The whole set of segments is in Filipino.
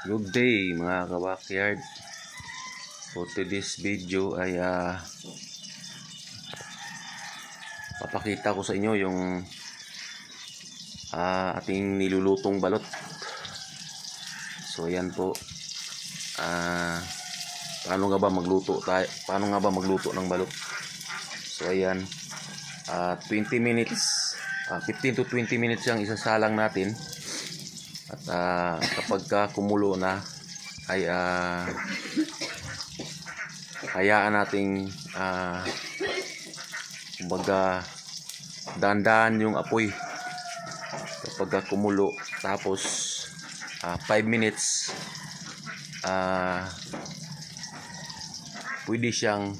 Good day mga ka-backyard. For today's video ay papakita ko sa inyo yung ating nilulutong balot. So ayan po. Paano nga ba magluto ng balot? So ayan, 20 minutes, 15 to 20 minutes yung isasalang natin. At kapag kumulo na ay hayaan nating kumbaga dahan-dahan yung apoy kapag kumulo. Tapos 5 minutes pwede siyang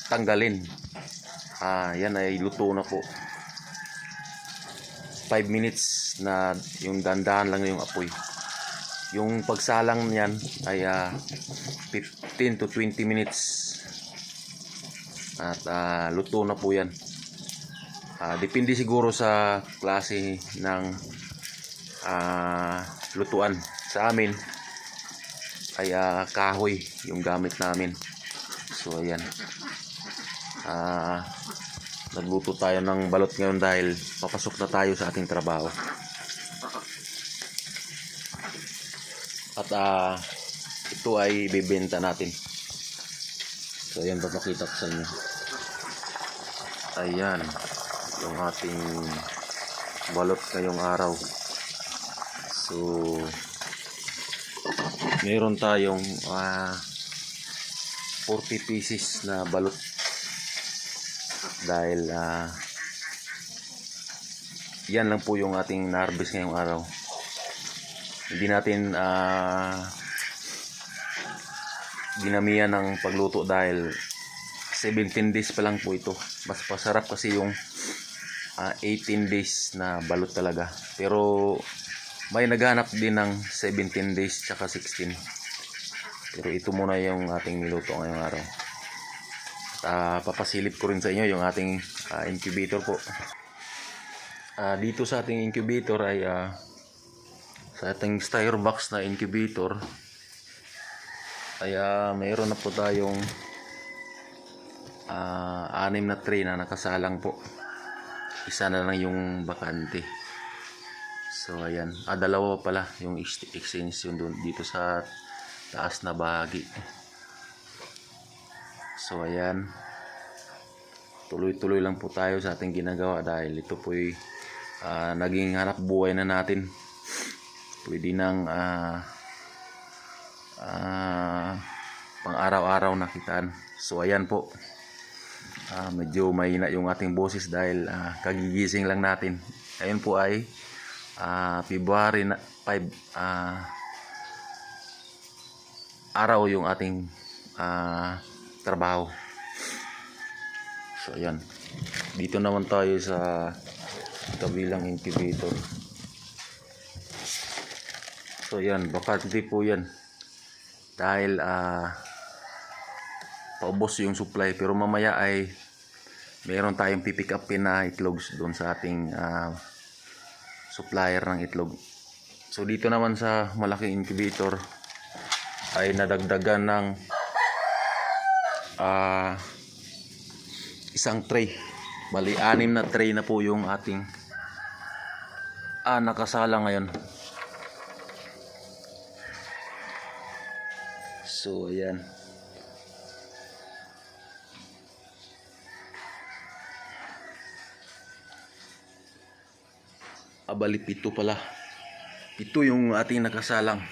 tanggalin. Yan ay luto na po. 5 minutes na yung dandahan lang yung apoy. Yung pagsalang niyan ay 15 to 20 minutes at luto na po yan. Depende siguro sa klase ng lutuan. Sa amin ay kahoy yung gamit namin. So ayan, nagluto tayo ng balot ngayon dahil papasok na tayo sa ating trabaho. At ito ay ibebenta natin. So ayan, papakita ko sa inyo. Ayan yung ating balot ngayong araw. So meron tayong 40 pieces na balot dahil yan lang po yung ating na-harvest ngayong araw. Hindi natin dinamihan ng pagluto dahil 17 days pa lang po ito. Mas pasarap kasi yung 18 days na balot talaga. Pero may naghanap din ng 17 days tsaka 16. Pero ito muna yung ating niluto ngayong araw. Papasilip ko rin sa inyo yung ating incubator po. Dito sa ating incubator ay sa ating styro box na incubator ay mayroon na po tayong 6 na tray na nakasalang po. Isa na lang yung bakante. So ayan, dalawa pala yung extension doon dito sa taas na bahagi. So ayan, tuloy-tuloy lang po tayo sa ating ginagawa dahil ito po'y naging hanap buhay na natin. Pwede nang pang araw-araw na kitaan. So ayan po, medyo mahina yung ating boses dahil kagigising lang natin. Ayun po ay February 5 araw yung ating trabaho. So ayan, dito naman tayo sa kabilang incubator. So ayan, bakante po yan dahil paubos yung supply. Pero mamaya ay meron tayong pipick upin na itlogs doon sa ating supplier ng itlog. So dito naman sa malaking incubator ay nadagdagan ng isang tray. Bali 6 na tray na po yung ating nakasala ngayon. So ayan, bali 7 pala. 7 yung ating nakasalang.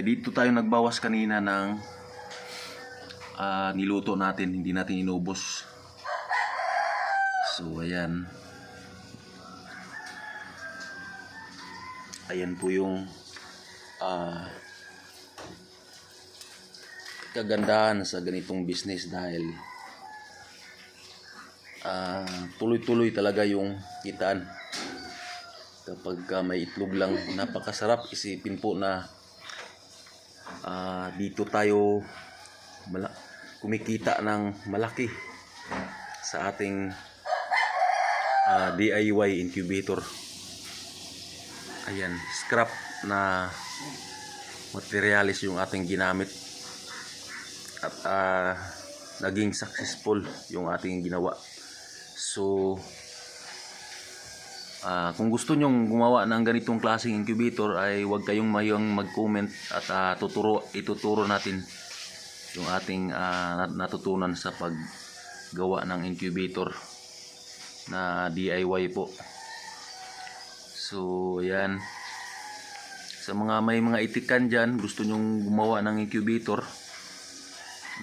Dito tayo nagbawas kanina ng niluto natin, hindi natin inubos. So ayan, ayan po yung kagandahan sa ganitong business dahil tuloy-tuloy talaga yung kitaan. Kapag may itlog lang, napakasarap. Isipin po na dito tayo kumikita ng malaki sa ating DIY incubator. ayan, scrap na materialis yung ating ginamit. At naging successful yung ating ginawa. So kung gusto nyong gumawa ng ganitong klaseng incubator ay huwag kayong mayang mag-comment at ituturo natin yung ating natutunan sa paggawa ng incubator na DIY po. So ayan, sa may mga itikan dyan, gusto nyong gumawa ng incubator,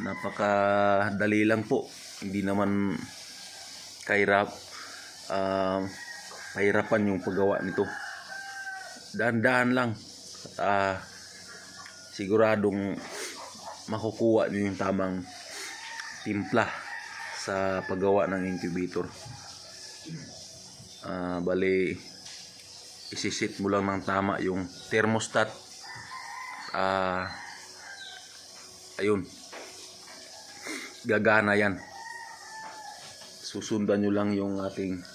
napakadali lang po, hindi naman pahirapan yung paggawa nito. Dahan-dahan lang at siguradong makukuha nyo yung tamang timpla sa paggawa ng incubator. Bali, isisit mo lang ng tama yung thermostat. Ayun, gagana yan. Susundan nyo lang yung ating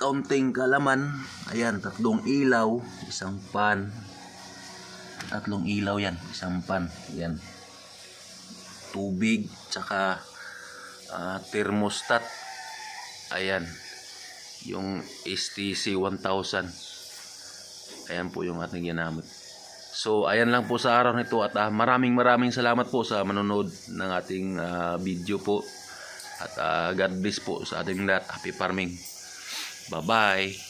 kaunting kalaman. Ayan, 3 ilaw, isang pan. 3 ilaw yan, isang pan. Ayan, tubig, tsaka thermostat. Ayan, yung STC 1000. Ayan po yung ating ginamit. So ayan lang po sa araw nito at maraming salamat po sa manonood ng ating video po. At God bless po sa ating lahat. Happy farming. Bye-bye.